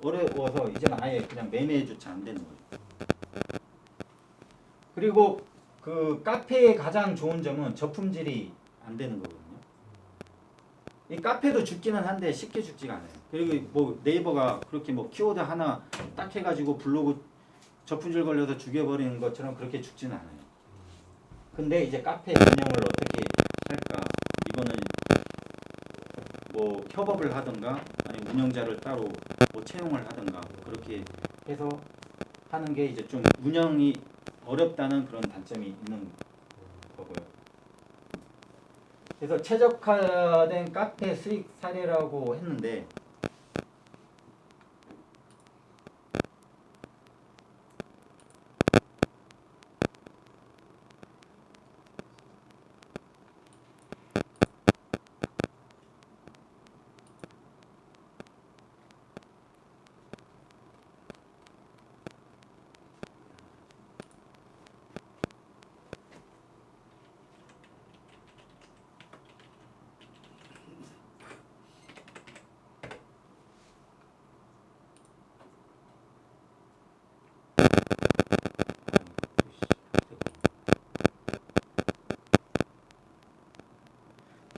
어려워서 이제는 아예 그냥 매매조차 안 되는 거예요. 그리고 그 카페의 가장 좋은 점은 저품질이 안 되는 거거든요. 이 카페도 죽기는 한데 쉽게 죽지가 않아요. 그리고 뭐 네이버가 그렇게 뭐 키워드 하나 딱 해가지고 블로그 저품질 걸려서 죽여버리는 것처럼 그렇게 죽지는 않아요. 근데 이제 카페 운영을 어떻게 할까? 이거는 뭐 협업을 하든가 아니면 운영자를 따로 뭐 채용을 하든가 그렇게 해서 하는 게 이제 좀 운영이 어렵다는 그런 단점이 있는 거고요. 그래서 최적화된 카페 수익 사례라고 했는데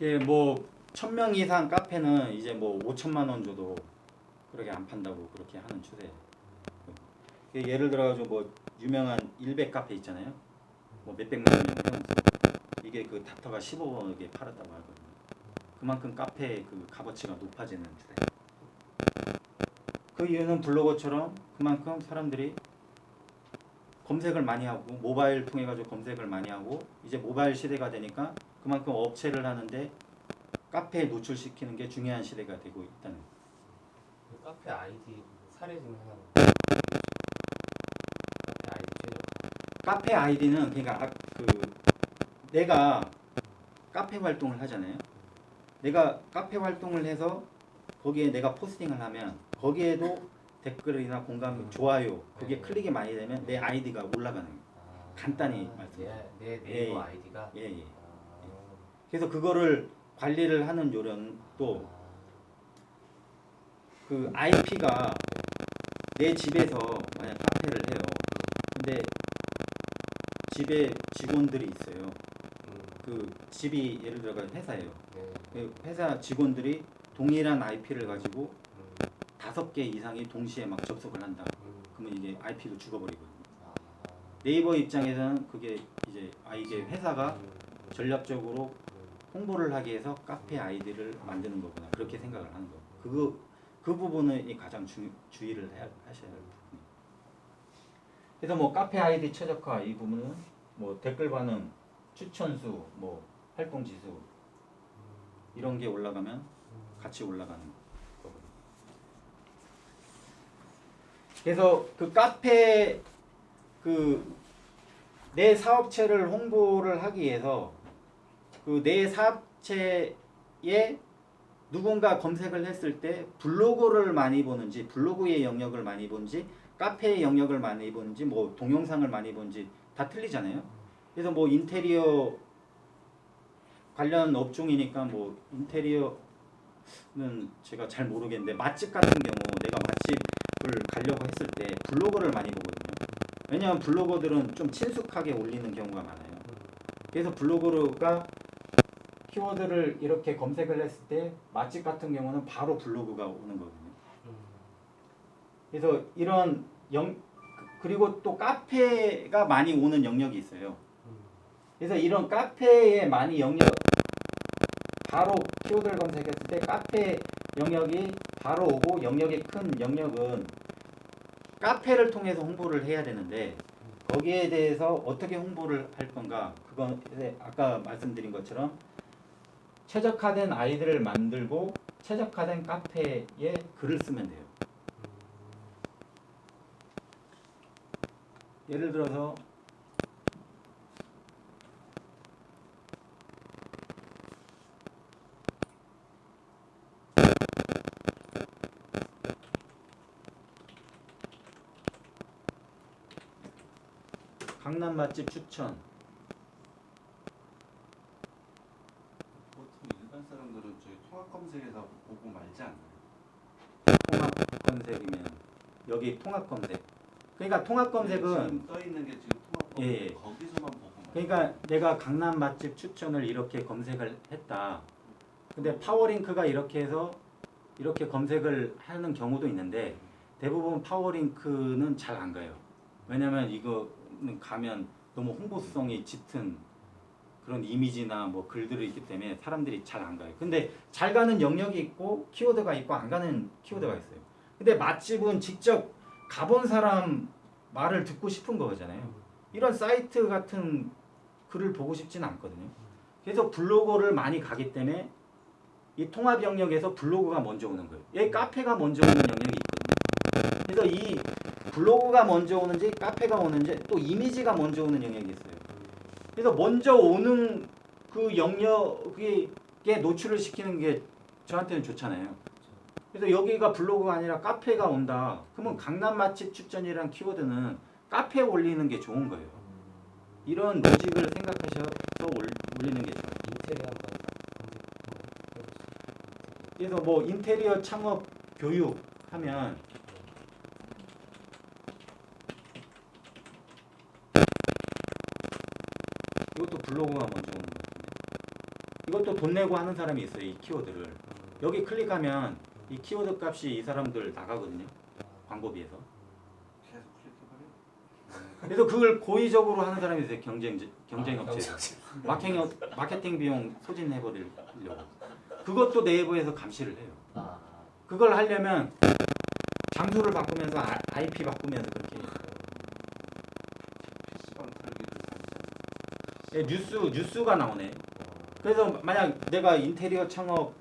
이게 뭐 1000명 이상 카페는 이제 뭐 5천만 원 줘도 그렇게 안 판다고 그렇게 하는 추세예요. 예를 들어가지고 뭐 유명한 100 카페 있잖아요. 뭐 몇백만 명 회원수. 이게 그 닥터가 15억에 팔았다고 하거든요. 그만큼 카페의 그 값어치가 높아지는 추세. 그 이유는 블로거처럼 그만큼 사람들이 검색을 많이 하고 모바일 통해 가지고 검색을 많이 하고 이제 모바일 시대가 되니까 그만큼 업체를 하는데 카페에 노출시키는 게 중요한 시대가 되고 있다는 거예요. 카페 아이디 사례 좀 하나. 카페 아이디 최저. 카페 아이디는 그러니까 그 내가 카페 활동을 하잖아요. 내가 카페 활동을 해서 거기에 내가 포스팅을 하면 거기에도 댓글이나 공감, 좋아요 그게 클릭이 많이 되면 내 아이디가 올라가는 거예요. 간단히 말씀드리면. 내 네이버 아이디가. 예. 그래서 그거를 관리를 하는 요령도 그 IP가 내 집에서 만약 카페를 해요. 근데 집에 직원들이 있어요. 그 집이 예를 들어서 회사예요. 그 회사 직원들이 동일한 IP를 가지고 5개 이상이 동시에 막 접속을 한다. 그러면 이게 IP도 죽어버리거든요. 네이버 입장에서는 그게 이제 이게 회사가 전략적으로 홍보를 하기 위해서 카페 아이디를 만드는 거구나 그렇게 생각을 하는 거예요. 그 부분이 가장 주의를 하셔야 할 부분이에요. 그래서 뭐 카페 아이디 최적화 이 부분은 뭐 댓글 반응, 추천수, 뭐 활동 지수 이런 게 올라가면 같이 올라가는 거거든요. 그래서 그 카페 그 내 사업체를 홍보를 하기 위해서 그 내 사업체에 누군가 검색을 했을 때 블로그를 많이 보는지 블로그의 영역을 많이 보는지 카페의 영역을 많이 보는지 뭐 동영상을 많이 보는지 다 틀리잖아요. 그래서 뭐 인테리어 관련 업종이니까 뭐 인테리어는 제가 잘 모르겠는데 맛집 같은 경우 내가 맛집을 가려고 했을 때 블로그를 많이 보거든요. 왜냐하면 블로거들은 좀 친숙하게 올리는 경우가 많아요. 그래서 블로그가 키워드를 이렇게 검색을 했을 때 맛집 같은 경우는 바로 블로그가 오는 거거든요. 그래서 이런 그리고 또 카페가 많이 오는 영역이 있어요. 그래서 이런 카페에 많이 바로 키워드를 검색했을 때 카페 영역이 바로 오고 영역이 큰 영역은 카페를 통해서 홍보를 해야 되는데 거기에 대해서 어떻게 홍보를 할 건가 그건 아까 말씀드린 것처럼 최적화된 아이디를 만들고 최적화된 카페에 글을 쓰면 돼요. 예를 들어서 강남 맛집 추천. 보통 일반 사람들은 저희 통합 검색에서 보고 말지 않나요? 통합 검색이면 여기 통합 검색. 그러니까 통합 검색은 지금 떠 있는 게 지금 통합 검색. 예. 거기서만 보고. 그러니까 내가 강남 맛집 추천을 이렇게 검색을 했다. 근데 파워링크가 이렇게 해서 이렇게 검색을 하는 경우도 있는데 대부분 파워링크는 잘 안 가요. 왜냐면 이거는 가면 너무 홍보성이 짙은 그런 이미지나 뭐 글들이 있기 때문에 사람들이 잘 안 가요. 근데 잘 가는 영역이 있고 키워드가 있고 안 가는 키워드가 있어요. 근데 맛집은 직접 가본 사람 말을 듣고 싶은 거잖아요. 이런 사이트 같은 글을 보고 싶지는 않거든요. 그래서 블로거를 많이 가기 때문에 이 통합 영역에서 블로그가 먼저 오는 거예요. 얘 카페가 먼저 오는 영역이 있거든요. 그래서 이 블로그가 먼저 오는지 카페가 오는지 또 이미지가 먼저 오는 영역이 있어요. 그래서 먼저 오는 그 영역에 노출을 시키는 게 저한테는 좋잖아요. 그래서 여기가 블로그가 아니라 카페가 온다. 그러면 강남 맛집 추천이란 키워드는 카페에 올리는 게 좋은 거예요. 이런 로직을 생각하셔서 올리는 게 좋아요. 인테리어 한번 검색. 그래서 뭐 인테리어 창업 교육 하면 이것도 블로그가 먼저 오는 것 같은데 이것도 돈 내고 하는 사람이 있어요. 이 키워드를 여기 클릭하면 이 키워드 값이 이 사람들 나가거든요. 광고비에서. 계속 클릭해버려. 그래서 그걸 고의적으로 하는 사람이 있어요. 경쟁 업체. 마케팅 비용 소진해버리려고. 그것도 네이버에서 감시를 해요. 그걸 하려면 장소를 바꾸면서 IP 바꾸면서 그렇게 해요. PC방 털기를 다니잖아. 뉴스가 나오네. 그래서 만약 내가 인테리어 창업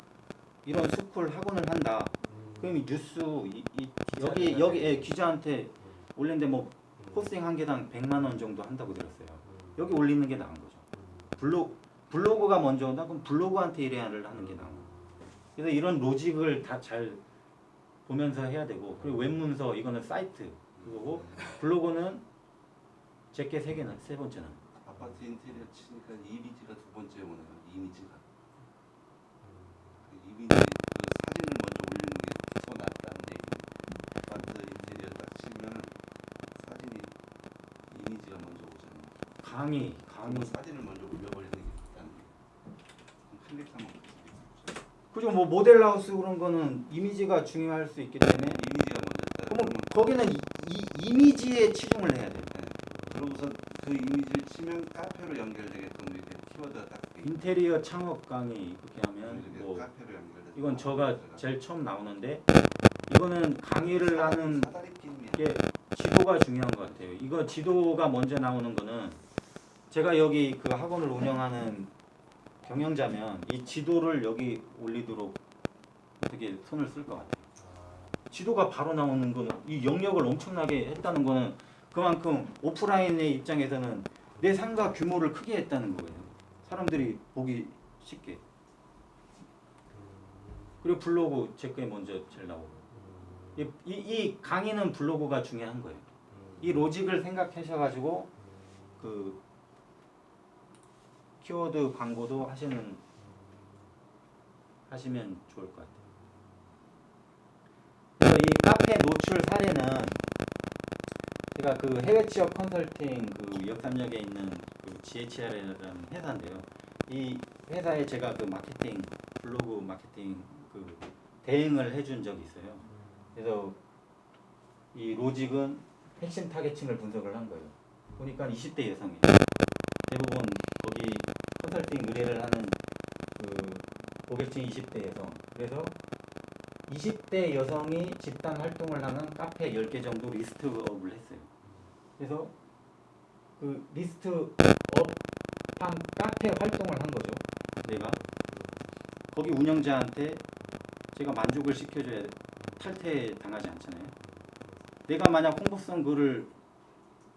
이런 스쿨 학원을 한다. 그럼 이 뉴스 여기 기자한테 올렸는데 뭐 포스팅 한 개당 100만 원 정도 한다고 들었어요. 여기 올리는 게 나은 거죠. 블로그가 먼저 온다. 그럼 블로그한테 의뢰를 하는 게 나은 거예요. 그래서 이런 로직을 다 잘 보면서 해야 되고 그리고 웹문서 이거는 사이트 그거고 블로그는 제게 세 번째는 아파트 인테리어 치니까 이미지가 두 번째 오네요. 이미지가. 그 이미지 그 사진을 먼저 올리는 게 더 낫다는 얘기. 아파트 인테리어 딱 치면 사진이 이미지가 먼저 오잖아요. 강의 그럼 사진을 먼저 올려버리는 게 낫다는 얘기. 클릭하면 그렇게 그죠. 뭐 모델하우스 그런 거는 이미지가 중요할 수 있기 때문에 이미지가 먼저 있다. 그러면 거기는 이 이미지에 치중을 해야 돼요. 네. 그러고서 그 이미지를 치면 카페로 연결되게끔 이렇게 키워드가 딱 돼 있고. 인테리어 창업 강의 이렇게 하면 이렇게 뭐 카페로 연결돼서 이건 제가 제일 처음 나오는데 이거는 강의를 하는 사다리 게임이야. 게 지도가 중요한 것 같아요. 이거 지도가 먼저 나오는 거는 제가 여기 그 학원을 운영하는 경영자면 이 지도를 여기 올리도록 어떻게 손을 쓸 것 같아요. 지도가 바로 나오는 거는 이 영역을 엄청나게 했다는 거는 그만큼 오프라인의 입장에서는 내 상가 규모를 크게 했다는 거예요. 사람들이 보기 쉽게. 그리고 블로그 제 거에 먼저 제일 나오고. 이 강의는 블로그가 중요한 거예요. 이 로직을 생각하셔가지고 그 키워드 광고도 하시면 좋을 것 같아요. 그래서 이 카페 노출 사례는 제가 그 해외 취업 컨설팅 그 역삼역에 있는 그 GHR이라는 회사인데요. 이 회사에 제가 그 마케팅 블로그 마케팅 그 대행을 해준 적이 있어요. 그래서 이 로직은 핵심 타겟층을 분석을 한 거예요. 보니까 20대 여성이에요. 대부분 거기 컨설팅 의뢰를 하는 그 고객층 20대 여성. 그래서 20대 여성이 집단 활동을 하는 카페 10개 정도 리스트업을 했어요. 그래서 그 리스트업한 카페 활동을 한 거죠. 내가 거기 운영자한테 제가 만족을 시켜줘야 탈퇴 당하지 않잖아요. 내가 만약 홍보성 글을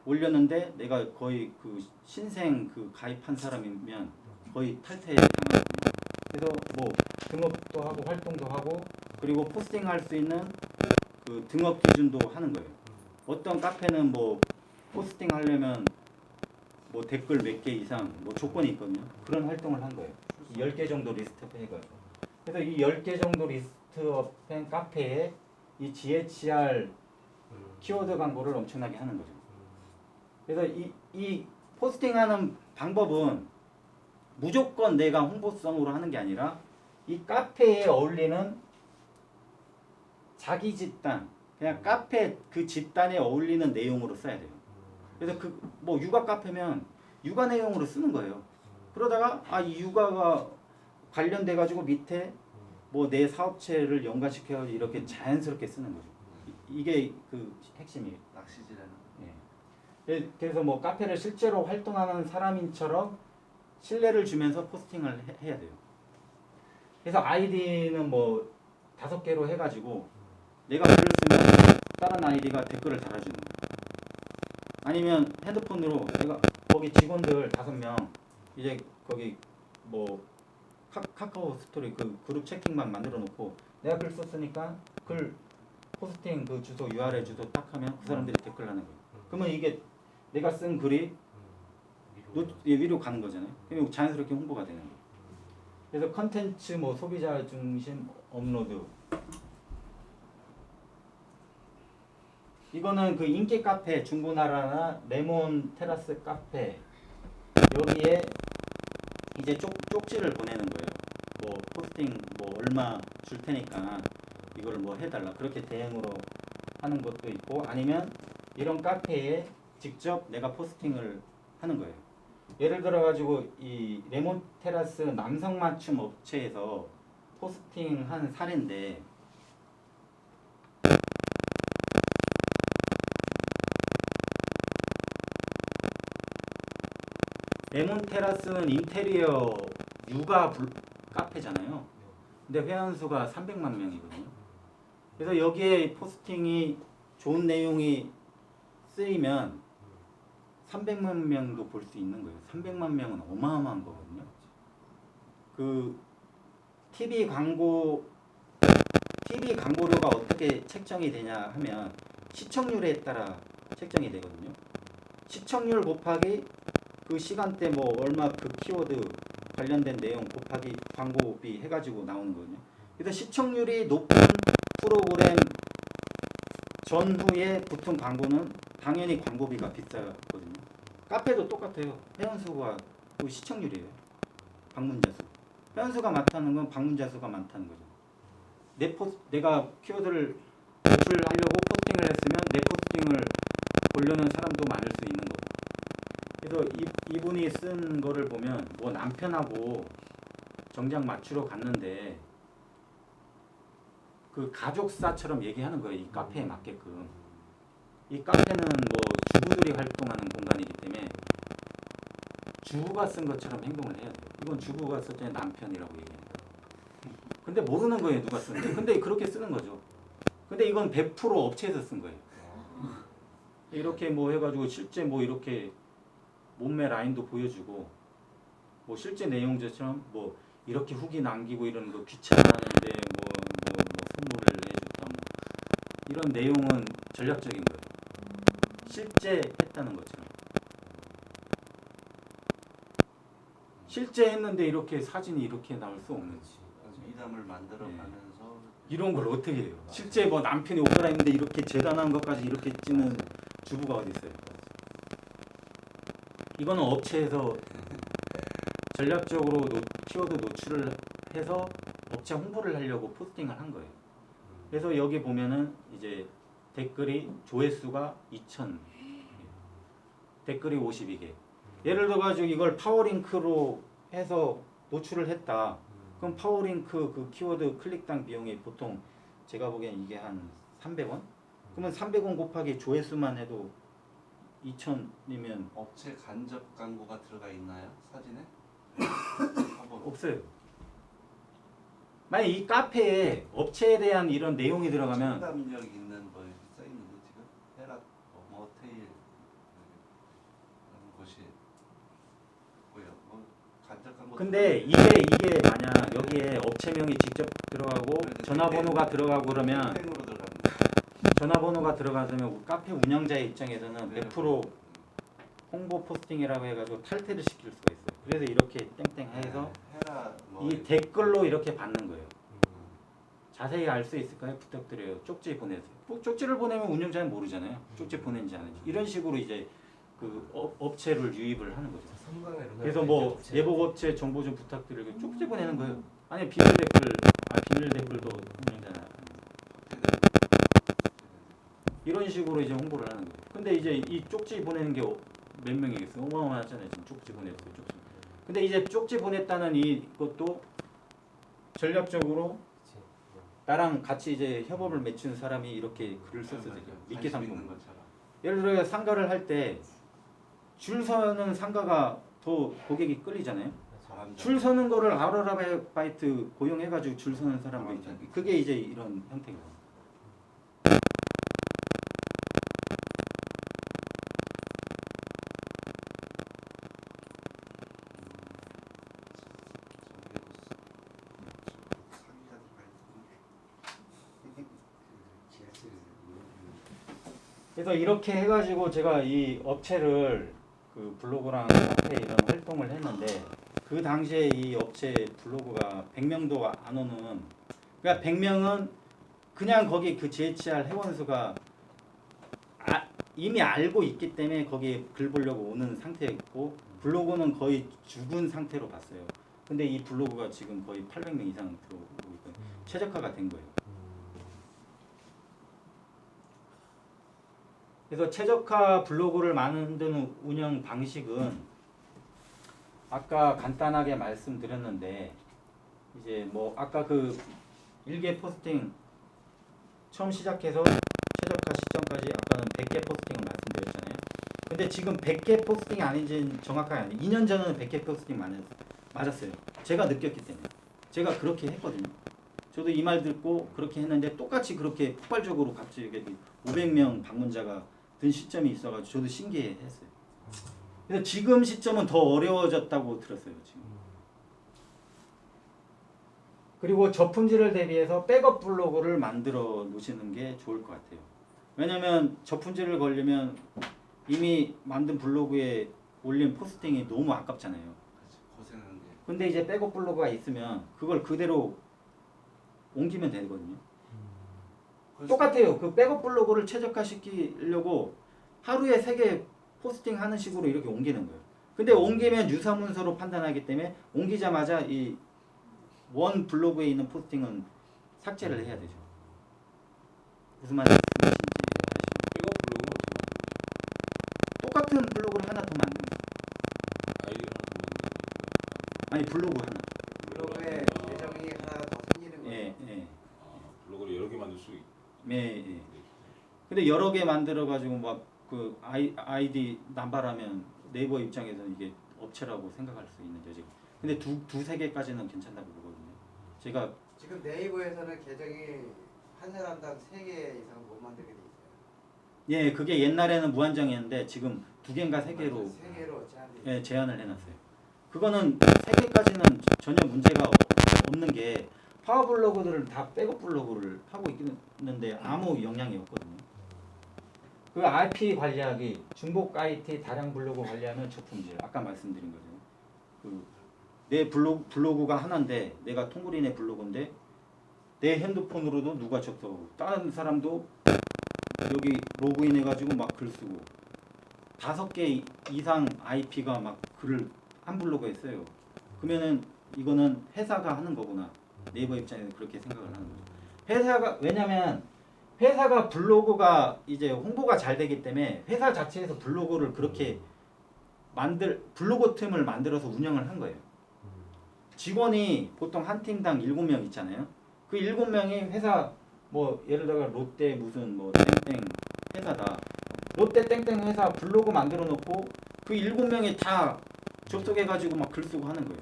올렸는데 내가 거의 그 신생 그 가입한 사람이면 거의 탈퇴 당하거든요. 그래서 뭐 등업도 하고 활동도 하고 그리고 포스팅할 수 있는 그 등업 기준도 하는 거예요. 어떤 카페는 뭐 포스팅 하려면 뭐 댓글 몇 개 이상 뭐 조건이 있거든요. 그런 활동을 한 거예요. 10개 정도 리스트업 해가지고. 그래서 이 10개 정도 리스트업한 카페에 이 GHR 키워드 광고를 엄청나게 하는 거죠. 그래서 이 포스팅하는 방법은 무조건 내가 홍보성으로 하는 게 아니라 이 카페에 어울리는 자기 집단, 그냥 카페 그 집단에 어울리는 내용으로 써야 돼요. 그래서 그 뭐 육아 카페면 육아 내용으로 쓰는 거예요. 그러다가 이 육아가 관련돼 가지고 밑에 뭐 내 사업체를 연관시켜 이렇게 자연스럽게 쓰는 거죠. 이게 그 핵심이에요. 낚시질하는. 예. 그래서 뭐 카페를 실제로 활동하는 사람인처럼 신뢰를 주면서 포스팅을 해야 돼요. 그래서 아이디는 뭐 5개로 해가지고 내가 글을 쓰면 다른 아이디가 댓글을 달아주는 거예요. 아니면 핸드폰으로 내가 거기 직원들 5명 이제 거기 뭐 카카오 스토리 그 그룹 채팅방 만들어 놓고 내가 글 썼으니까 글 포스팅 그 주소 URL 주소 딱 하면 그 사람들이 댓글 하는 거예요. 그러면 이게 내가 쓴 글이 위로 가는 거잖아요. 그러면 자연스럽게 홍보가 되는 거예요. 그래서 컨텐츠 뭐 소비자 중심 업로드 이거는 그 인기 카페 중고나라나 레몬 테라스 카페 여기에 이제 쪽지를 보내는 거예요. 뭐 포스팅 뭐 얼마 줄 테니까 이걸 뭐 해달라 그렇게 대행으로 하는 것도 있고 아니면 이런 카페에 직접 내가 포스팅을 하는 거예요. 예를 들어 가지고 이 레몬 테라스 남성 맞춤 업체에서 포스팅한 사례인데 레몬 테라스는 인테리어 육아 카페잖아요. 근데 회원수가 300만 명이거든요. 그래서 여기에 포스팅이 좋은 내용이 쓰이면 300만 명도 볼 수 있는 거예요. 300만 명은 어마어마한 거거든요. 그 TV 광고료가 어떻게 책정이 되냐 하면 시청률에 따라 책정이 되거든요. 시청률 곱하기 그 시간대 뭐 얼마 그 키워드 관련된 내용 곱하기 광고비 해가지고 나오는 거거든요. 그래서 시청률이 높은 프로그램 전후에 붙은 광고는 당연히 광고비가 비싸거든요. 카페도 똑같아요. 회원수가 그 시청률이에요. 방문자 수. 회원수가 많다는 건 방문자 수가 많다는 거죠. 내가 키워드를 노출하려고 포스팅을 했으면 내 포스팅을 보려는 사람도 많을 수 있는 거고. 그래서 이분이 쓴 거를 보면 뭐 남편하고 정장 맞추러 갔는데 그 가족사처럼 얘기하는 거예요. 이 카페에 맞게끔. 이 카페는 뭐 주부들이 활동하는 공간이기 때문에 주부가 쓴 것처럼 행동을 해야 돼요. 이건 주부가 썼더니 남편이라고 얘기합니다. 근데 모르는 거예요. 누가 쓰는지. 근데 그렇게 쓰는 거죠. 근데 이건 100% 업체에서 쓴 거예요. 이렇게 뭐 해가지고 실제 뭐 이렇게 몸매 라인도 보여주고 뭐 실제 내용처럼 뭐 이렇게 후기 남기고 이러는 거 귀찮아하는데 뭐 선물을 해줬다 뭐 이런 내용은 전략적인 거예요. 실제 했다는 것처럼. 실제 했는데 이렇게 사진이 이렇게 나올 수 없는 거지. 미담을 만들어가면서 이런 걸 어떻게 해요? 실제 뭐 남편이 옷 갈아입는데 이렇게 재단한 것까지 이렇게 찍는 주부가 어디 있어요? 이거는 업체에서 전략적으로 키워드 노출을 해서 업체 홍보를 하려고 포스팅을 한 거예요. 그래서 여기 보면은 이제 댓글이 조회수가 2,000, 댓글이 52개. 예를 들어가지고 이걸 파워링크로 해서 노출을 했다. 그럼 파워링크 그 키워드 클릭당 비용이 보통 제가 보기엔 이게 한 300원? 그러면 300원 곱하기 조회수만 해도 2,000이면 업체 간접 광고가 들어가 있나요? 사진에? 없어요. 만약 이 카페에 업체에 대한 이런 내용이 들어가면 청담력 있는 뭐 써 있는데 지금 헤라 모테일 이런 곳이 뭐요? 뭐 간접 광고. 근데 이게 만약 여기에 업체명이 직접 들어가고 전화번호가 들어가고 그러면 땡으로 들어갑니다. 전화번호가 들어가면 카페 운영자의 입장에서는 100% 홍보 포스팅이라고 해가지고 탈퇴를 시킬 수가 있어요. 그래서 이렇게 땡땡 해서 헤라 뭐 이 댓글로 이렇게 받는 거예요. 자세히 알 수 있을까요? 부탁드려요. 쪽지 보내세요. 쪽지를 보내면 운영자는 모르잖아요. 쪽지 보낸지 안 했지. 이런 식으로 이제 그 업체를 유입을 하는 거죠. 그래서 뭐 예복업체 정보 좀 부탁드리고 쪽지 보내는 거예요. 아니 비밀 댓글도 운영자 이런 식으로 이제 홍보를 하는 거예요. 근데 이제 이 쪽지 보내는 게 몇 명이겠어요? 어마어마하잖아요. 지금 쪽지 보냈어요. 쪽지. 근데 이제 쪽지 보냈다는 이것도 전략적으로 나랑 같이 이제 협업을 맺힌 사람이 이렇게 글을 썼어요. 믿게 상품. 예를 들어 상가를 할 때 줄 서는 상가가 더 고객이 끌리잖아요. 줄 서는 거를 아르바이트 고용해가지고 줄 서는 사람도 있잖아요. 그게 이제 이런 형태예요. 그래서 이렇게 해가지고 제가 이 업체를 그 블로그랑 카페 이런 활동을 했는데 그 당시에 이 업체 블로그가 100명도 안 오는 그러니까 100명은 그냥 거기 그 GHR 회원수가 이미 알고 있기 때문에 거기에 글 보려고 오는 상태였고 블로그는 거의 죽은 상태로 봤어요. 근데 이 블로그가 지금 거의 800명 이상 들어오고 있고 최적화가 된 거예요. 그래서 최적화 블로그를 만드는 운영 방식은 아까 간단하게 말씀드렸는데 이제 뭐 아까 그 일개 포스팅 처음 시작해서 최적화 시점까지 아까는 100개 포스팅을 말씀드렸잖아요. 근데 지금 100개 포스팅이 아닌지 정확하게 아니에요. 2년 전에는 100개 포스팅 맞았어요. 제가 느꼈기 때문에. 제가 그렇게 했거든요. 저도 이 말 듣고 그렇게 했는데 똑같이 그렇게 폭발적으로 갑자기 500명 방문자가 든 시점이 있어가지고 저도 신기했어요. 그래서 지금 시점은 더 어려워졌다고 들었어요. 지금. 그리고 저품질을 대비해서 백업 블로그를 만들어 놓으시는 게 좋을 것 같아요. 왜냐면 저품질을 걸리면 이미 만든 블로그에 올린 포스팅이 너무 아깝잖아요. 고생하는데. 근데 이제 백업 블로그가 있으면 그걸 그대로 옮기면 되거든요. 똑같아요. 그 백업 블로그를 최적화시키려고 하루에 3개 포스팅 하는 식으로 이렇게 옮기는 거예요. 근데 옮기면 유사문서로 판단하기 때문에 옮기자마자 이 원 블로그에 있는 포스팅은 삭제를 해야 되죠. 무슨 말인지 백업 블로그는 똑같은 블로그를 하나 더 만드는 거예요. 아이디를 하나 아니 블로그 하나. 블로그에 계정이 하나 더 생기는 거예요. 예, 예. 블로그를 여러 개 만들 수 있. 예, 예. 근데 여러 개 만들어 가지고 막 그 아이디 남발하면 네이버 입장에서는 이게 업체라고 생각할 수 있는 여지. 근데 두세 개까지는 괜찮다고 보거든요. 제가 지금 네이버에서는 계정이 한 사람당 3개 이상 못 만들게 돼 있어요. 예, 그게 옛날에는 무한정이었는데 지금 2개인가 3개로 3개로 제한돼 있어요. 예, 제한을 해놨어요. 그거는 3개까지는 전혀 문제가 없는 게 파워블로그들은 다 백업 블로그를 하고 있는데 아무 영향이 없거든요. 그 IP 관리하기, 중복 IT 다량 블로그 관리하는 저품질 아까 말씀드린 거죠. 내 블로그가 하나인데 내가 통구리네 블로그인데 내 핸드폰으로도 누가 접속하고 다른 사람도 여기 로그인 해가지고 막 글 쓰고 5개 이상 IP가 막 글을 한 블로그에 써요. 그러면은 이거는 회사가 하는 거구나. 네이버 입장에서 그렇게 생각을 하는 거죠. 회사가 왜냐면 회사가 블로그가 이제 홍보가 잘 되기 때문에 회사 자체에서 블로그를 그렇게 블로그 틈을 만들어서 운영을 한 거예요. 직원이 보통 한 팀당 7명 있잖아요. 그 7명이 회사 뭐 예를 들어 롯데 무슨 뭐 땡땡 회사다. 롯데 땡땡 회사 블로그 만들어 놓고 그 7명이 다 접속해 가지고 막 글 쓰고 하는 거예요.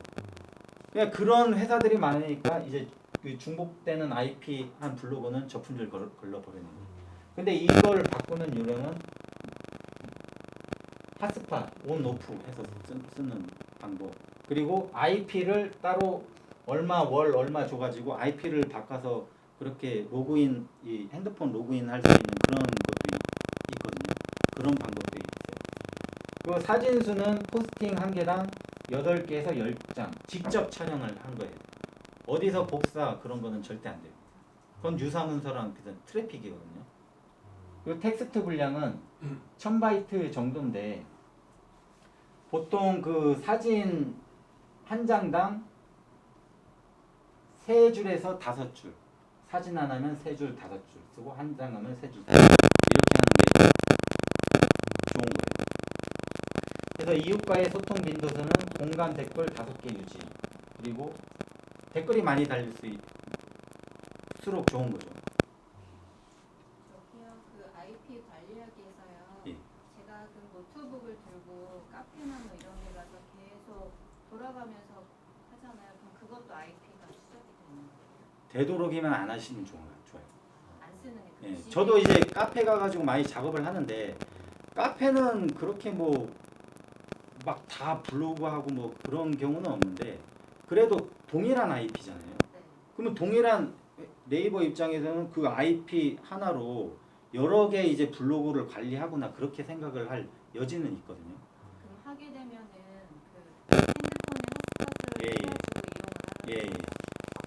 그러니까 그런 회사들이 많으니까 이제 그 중복되는 IP 한 블로그는 저품질 걸러버리는 거예요. 근데 이걸 바꾸는 요령은 핫스팟, 온, 오프 해서 쓰는 방법. 그리고 IP를 따로 얼마 월 얼마 줘가지고 IP를 바꿔서 그렇게 로그인 이 핸드폰 로그인 할 수 있는 그런 것도 있거든요. 그런 방법도 있어요. 그리고 사진수는 포스팅 한 개당 8개에서 10장 직접 촬영을 한 거예요. 어디서 복사 그런 거는 절대 안 돼요. 그건 유사문서랑 비슷한 트래픽이거든요. 그리고 텍스트 분량은 1000바이트 정도인데 보통 그 사진 한 장당 3줄에서 5줄, 사진 하나면 3줄, 5줄 쓰고 한 장 하면 3줄 이렇게 하는 게 좋은 거예요. 그래서 이웃과의 소통 빈도수는 공간 댓글 5개 유지, 그리고 댓글이 많이 달릴 수록 좋은 거죠. 저기요, 그 IP 관리하기에서요. 예. 제가 그 노트북을 들고 카페나 뭐 이런 데 가서 계속 돌아가면서 하잖아요. 그럼 그것도 IP가 추적이 되는 거예요? 되도록이면 안 하시면 좋아요. 안 쓰는 게 예, 그 저도 이제 카페 가가지고 많이 작업을 하는데 카페는 그렇게 뭐 막 다 블로그하고 뭐 그런 경우는 없는데 그래도 동일한 IP잖아요. 네. 그러면 동일한 네이버 입장에서는 그 IP 하나로 여러 개 이제 블로그를 관리하거나 그렇게 생각을 할 여지는 있거든요. 그럼 하게 되면은 그 핸드폰에 핫스팟을 예, 예. 해가지고 이용을 예, 하는 예.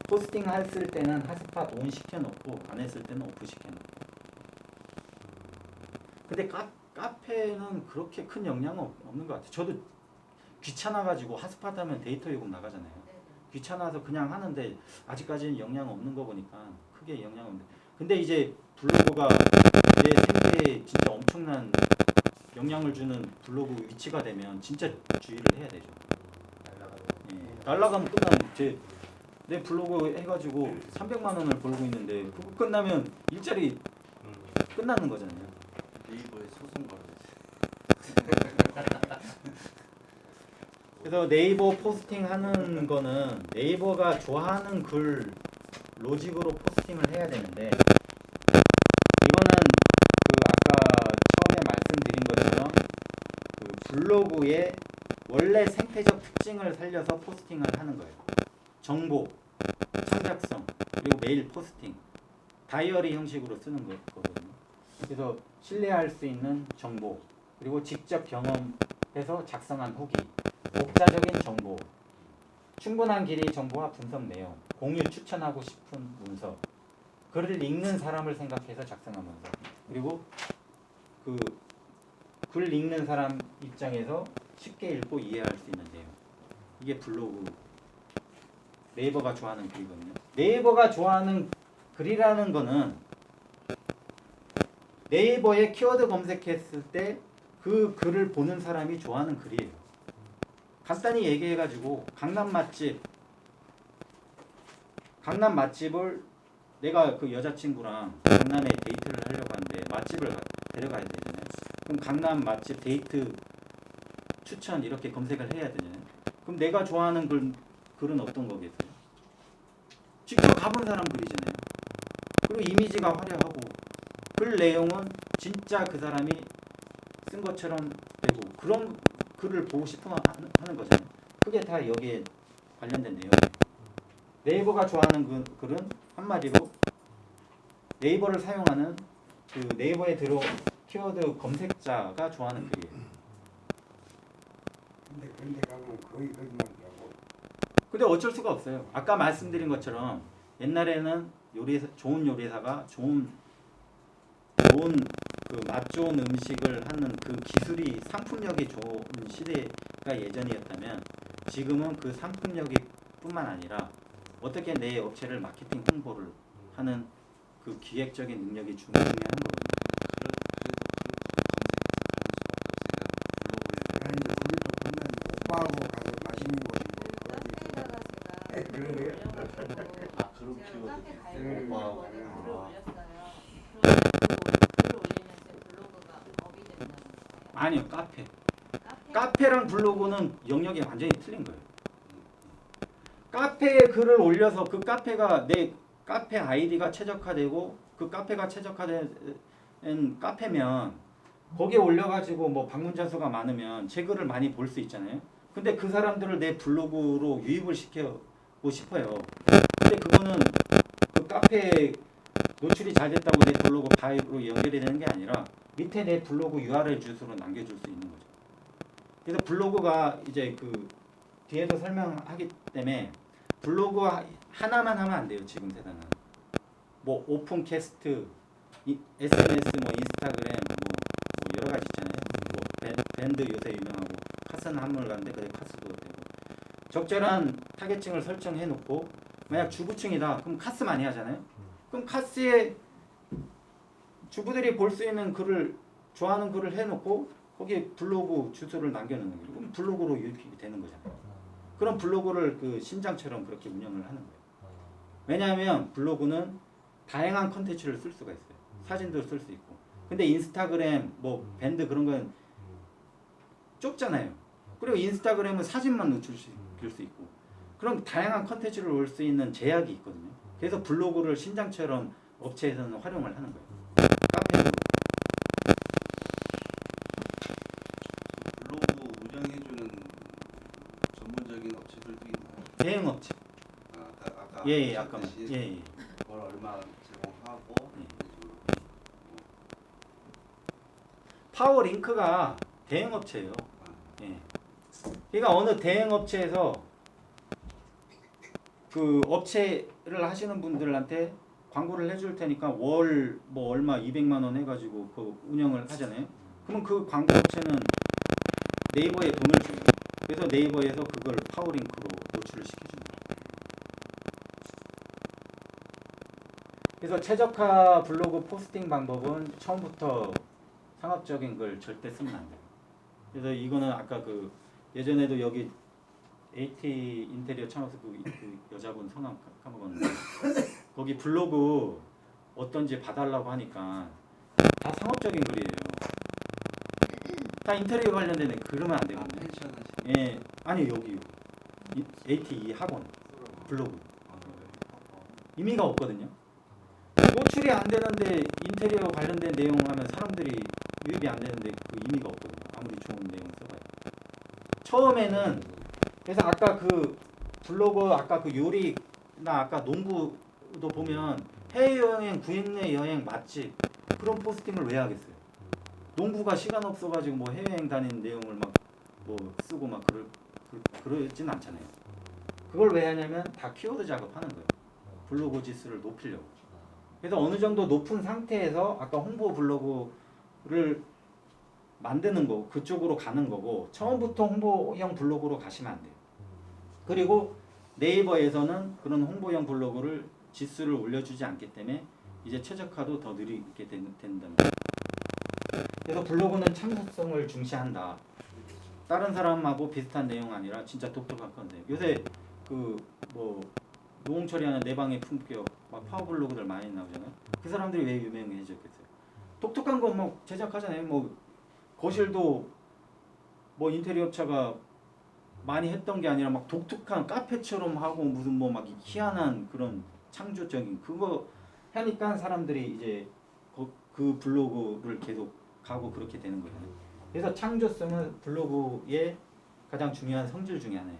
포스팅 했을 때는 핫스팟 온 시켜놓고 안 했을 때는 오프 시켜놓고. 근데 카페는 그렇게 큰 영향은 없는 것 같아요. 저도 귀찮아가지고 핫스팟 하면 데이터 요금 나가잖아요. 네네. 귀찮아서 그냥 하는데 아직까지는 영향 없는 거 보니까 크게 영향 없는데. 근데 이제 블로그가 내 생계에 진짜 엄청난 영향을 주는 블로그 위치가 되면 진짜 주의를 해야 되죠. 날라가는 예, 날라가면 끝나면 내 블로그 해가지고 300만 원을 벌고 있는데 그거 끝나면 일자리 끝나는 거잖아요. 네이버에 소송 걸어야지. 그래서 네이버 포스팅 하는 거는 네이버가 좋아하는 글 로직으로 포스팅을 해야 되는데 이거는 그 아까 처음에 말씀드린 것처럼 그 블로그의 원래 생태적 특징을 살려서 포스팅을 하는 거예요. 정보, 창작성, 그리고 메일 포스팅, 다이어리 형식으로 쓰는 거거든요. 그래서 신뢰할 수 있는 정보, 그리고 직접 경험해서 작성한 후기, 독자적인 정보, 충분한 길이의 정보와 분석 내용, 공유 추천하고 싶은 문서, 글을 읽는 사람을 생각해서 작성하면서, 그리고 그 글 읽는 사람 입장에서 쉽게 읽고 이해할 수 있는 내용. 이게 블로그 네이버가 좋아하는 글이거든요. 네이버가 좋아하는 글이라는 거는 네이버에 키워드 검색했을 때 그 글을 보는 사람이 좋아하는 글이에요. 간단히 얘기해가지고 강남 맛집을 내가 그 여자친구랑 강남에 데이트를 하려고 하는데 맛집을 데려가야 되잖아요. 그럼 강남 맛집 데이트 추천 이렇게 검색을 해야 되잖아요. 그럼 내가 좋아하는 글은 어떤 거겠어요? 직접 가본 사람 글이잖아요. 그리고 이미지가 화려하고 글 내용은 진짜 그 사람이 쓴 것처럼 되고 그런 글을 보고 싶어 하는 거잖아요. 그게 다 여기에 관련된 내용이에요. 네이버가 좋아하는 글은 한마디로 네이버를 사용하는 그 네이버에 키워드 검색자가 좋아하는 글이에요. 근데 그런데 가면 거의 거짓말이라고. 근데 어쩔 수가 없어요. 아까 말씀드린 것처럼 옛날에는 좋은 요리사가 좋은 그 맛 좋은 음식을 하는 그 기술이 상품력이 좋은 시대가 예전이었다면 지금은 그 상품력이 뿐만 아니라 어떻게 내 업체를 마케팅 홍보를 하는 그 기획적인 능력이 중요한 거거든요. 그런 이제 우리 또 보면 오빠하고 가서 맛있는 곳이고 그 카페에다가 제가 글을 그래요? 올려가지고 아, 그런 제가 키워드. 카페 네. 가입해서 와. 글을 아. 올렸어요. 그러면 그 글을 올리면 제 블로그가 업이 된다는 거예요. 아니요, 카페. 카페 카페랑 블로그는 영역이 완전히 틀린 거예요. 카페에 글을 올려서 그 카페가 내 카페 아이디가 최적화되고 그 카페가 최적화된 카페면 거기에 올려가지고 뭐 방문자 수가 많으면 제 글을 많이 볼 수 있잖아요. 근데 그 사람들을 내 블로그로 유입을 시키고 싶어요. 근데 그거는 그 카페에 노출이 잘 됐다고 내 블로그 가입으로 연결이 되는 게 아니라 밑에 내 블로그 URL 주소로 남겨줄 수 있는 거죠. 그래서 블로그가 이제 그 뒤에도 설명하기 때문에 블로그 하나만 하면 안 돼요. 지금 세상은 뭐 오픈캐스트, SNS, 뭐 인스타그램, 뭐 여러 가지 있잖아요. 뭐 밴드 요새 유명하고 카스는 한물간데 그래 카스도 되고 적절한 타겟층을 설정해 놓고 만약 주부층이다 그럼 카스 많이 하잖아요. 그럼 카스에 주부들이 볼 수 있는 글을 좋아하는 글을 해놓고 거기에 블로그 주소를 남겨놓는 거예요. 그럼 블로그로 유입이 되는 거잖아요. 그럼 블로그를 그 신장처럼 그렇게 운영을 하는 거예요. 왜냐하면 블로그는 다양한 컨텐츠를 쓸 수가 있어요. 사진도 쓸 수 있고. 근데 인스타그램, 뭐 밴드 그런 건 좁잖아요. 그리고 인스타그램은 사진만 노출시킬 수 있고. 그럼 다양한 컨텐츠를 올 수 있는 제약이 있거든요. 그래서 블로그를 신장처럼 업체에서는 활용을 하는 거예요. 카페로. 블로그 운영해주는 전문적인 업체들도 있나요? 대행 업체. 아까 예, 아까 하셨듯이 예. 그걸 얼마 제공하고 예. 그 파워링크가 대행 업체예요. 예. 그러니까 어느 대행 업체에서 그 업체를 하시는 분들한테 광고를 해줄 테니까 월 뭐 얼마 200만 원 해가지고 그 운영을 하잖아요. 그러면 그 광고 업체는 네이버에 돈을 줘요. 그래서 네이버에서 그걸 파워링크로 노출을 시켜줍니다. 그래서 최적화 블로그 포스팅 방법은 처음부터 상업적인 걸 절대 쓰면 안 돼요. 그래서 이거는 아까 그 예전에도 여기 AT 인테리어 창업에서 그 여자분 성함 까먹었는데 거기 블로그 어떤지 봐달라고 하니까 다 상업적인 글이에요. 다 인테리어 관련된 애 그러면 안 되거든요. 펜션 하시 예, 아니 여기 AT 학원 블로그 의미가 없거든요. 노출이 안 되는데 인테리어 관련된 내용 하면 사람들이 유입이 안 되는데 그 의미가 없거든요. 아무리 좋은 내용 써봐요. 처음에는 그래서 아까 그 블로그 아까 그 요리나 아까 농구도 보면 해외여행, 국내 여행, 맛집 그런 포스팅을 왜 하겠어요? 농구가 시간 없어가지고 뭐 해외여행 다니는 내용을 막 뭐 쓰고 막 그러진 않잖아요. 그걸 왜 하냐면 다 키워드 작업하는 거예요. 블로그 지수를 높이려고. 그래서 어느 정도 높은 상태에서 아까 홍보 블로그를 만드는 거고 그쪽으로 가는 거고 처음부터 홍보형 블로그로 가시면 안 돼요. 그리고 네이버에서는 그런 홍보형 블로그를 지수를 올려주지 않기 때문에 이제 최적화도 더 느리게 된답니다. 그래서 블로그는 참고성을 중시한다. 다른 사람하고 비슷한 내용 아니라 진짜 독특한 건데 요새 그 뭐 노홍 처리하는 내 방의 품격 막 파워블로그들 많이 나오잖아요. 그 사람들이 왜 유명해졌겠어요? 독특한 거 뭐 제작하잖아요. 뭐 거실도 뭐 인테리어 업체가 많이 했던 게 아니라 막 독특한 카페처럼 하고 무슨 뭐 막 희한한 그런 창조적인 그거 하니까 사람들이 이제 그 블로그를 계속 가고 그렇게 되는 거예요. 그래서 창조성은 블로그의 가장 중요한 성질 중에 하나예요.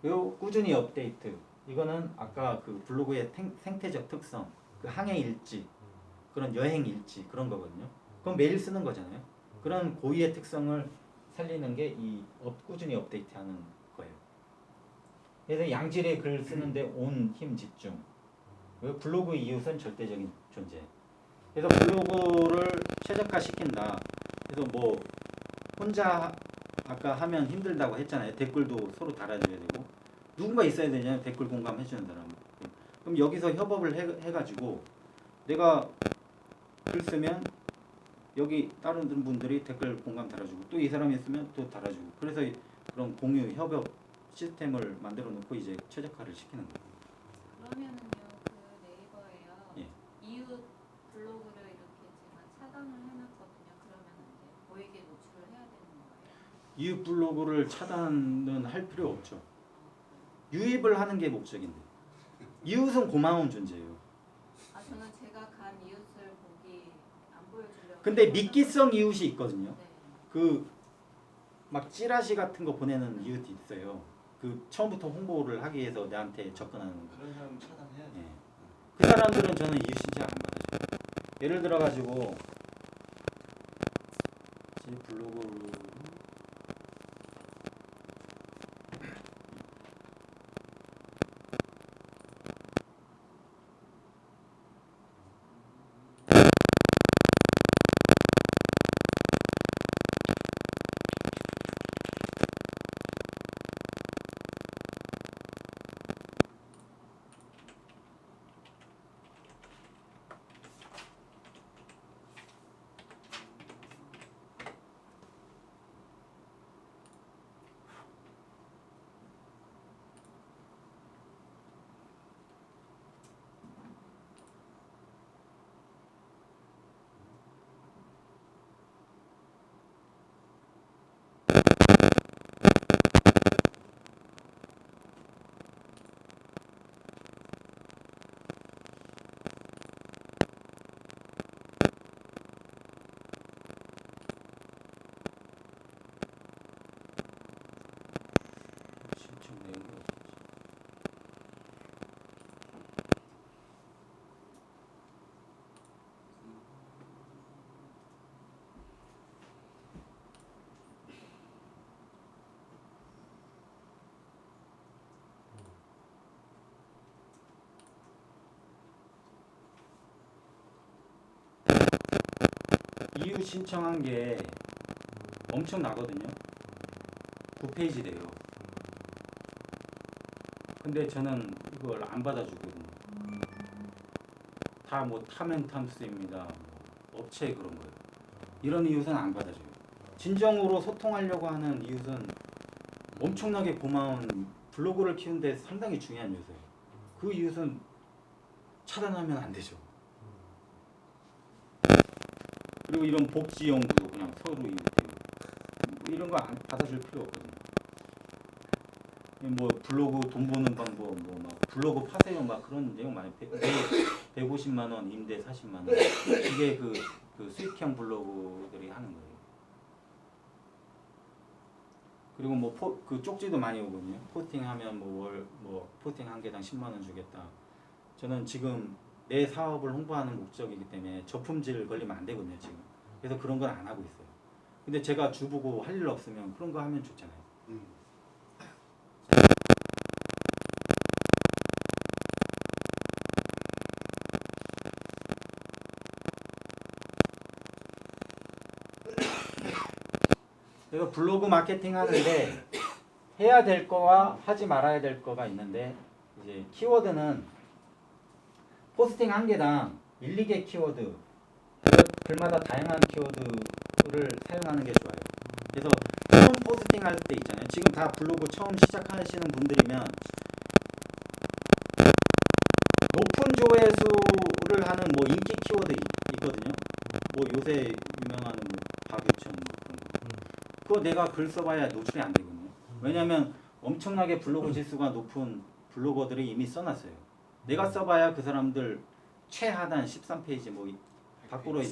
그리고 꾸준히 업데이트. 이거는 아까 그 블로그의 생태적 특성, 그 항해 일지, 그런 여행 일지 그런 거거든요. 그건 매일 쓰는 거잖아요. 그런 고유의 특성을 살리는 게 이 꾸준히 업데이트하는 거예요. 그래서 양질의 글을 쓰는데 온 힘 집중. 그리고 블로그 이웃은 절대적인 존재. 그래서 블로그를 최적화시킨다. 그래서 뭐 혼자 아까 하면 힘들다고 했잖아요. 댓글도 서로 달아줘야 되고 누군가 있어야 되잖아요. 댓글 공감해주는 사람. 그럼 여기서 협업을 해가지고 내가 글 쓰면 여기 다른 분들이 댓글 공감 달아주고 또 이 사람이 있으면 또 달아주고 그래서 그런 공유 협업 시스템을 만들어 놓고 이제 최적화를 시키는 거예요. 그러면은요 그 네이버에요 예. 이웃 블로그를 이렇게 제가 차단을 해놨거든요. 그러면 이제 보이게 노출을 해야 되는 거예요? 이웃 블로그를 차단은 할 필요 없죠. 유입을 하는 게 목적인데 이웃은 고마운 존재예요. 아 저는 제가 간 이웃을 보기 안 보여주려고. 근데 미끼성 이웃이 있거든요. 네. 그 막 찌라시 같은 거 보내는 이웃이 있어요. 그 처음부터 홍보를 하기 위해서 나한테 접근하는 거. 그런 사람 차단해야죠. 예. 그 사람들은 저는 이웃인지 안 받아줘요. 예를 들어 가지고 제 블로그 뷰 신청한 게 엄청 나거든요. 9페이지 돼요. 근데 저는 이걸 안 받아주거든요. 다 뭐 탐앤탐스입니다. 뭐 업체 그런 거예요. 이런 이웃은 안 받아줘요. 진정으로 소통하려고 하는 이웃은 엄청나게 고마운 블로그를 키우는데 상당히 중요한 요소예요. 그 이웃은 차단하면 안 되죠. 그리고 이런 복지용도 그냥 서로 이웃이고 이런 거 안 받아줄 필요 없거든요. 뭐 블로그 돈 버는 방법, 뭐 막 블로그 파세요, 막 그런 내용 많이 150만 원 임대 40만 원 이게 그 수익형 블로그들이 하는 거예요. 그리고 뭐 그 쪽지도 많이 오거든요. 포스팅하면 뭐 포스팅 한 개당 10만 원 주겠다. 저는 지금 내 사업을 홍보하는 목적이기 때문에 저품질 걸리면 안 되거든요, 지금. 그래서 그런 건 안 하고 있어요. 근데 제가 주부고 할 일 없으면 그런 거 하면 좋잖아요. 그래서 블로그 마케팅 하는데 해야 될 거와 하지 말아야 될 거가 있는데 이제 키워드는 포스팅 한 개당 1, 2개 키워드 글마다 다양한 키워드를 사용하는 게 좋아요. 그래서 처음 포스팅 할 때 있잖아요. 지금 다 블로그 처음 시작하시는 분들이면 높은 조회수를 하는 뭐 인기 키워드 있거든요. 뭐 요새 유명한 뭐 박유천 뭐 그런 거. 그거 내가 글 써봐야 노출이 안 되거든요. 왜냐면 엄청나게 블로그 지수가 높은 블로거들이 이미 써놨어요. 내가 써봐야 그 사람들 최하단 13페이지 뭐 밖으로 이제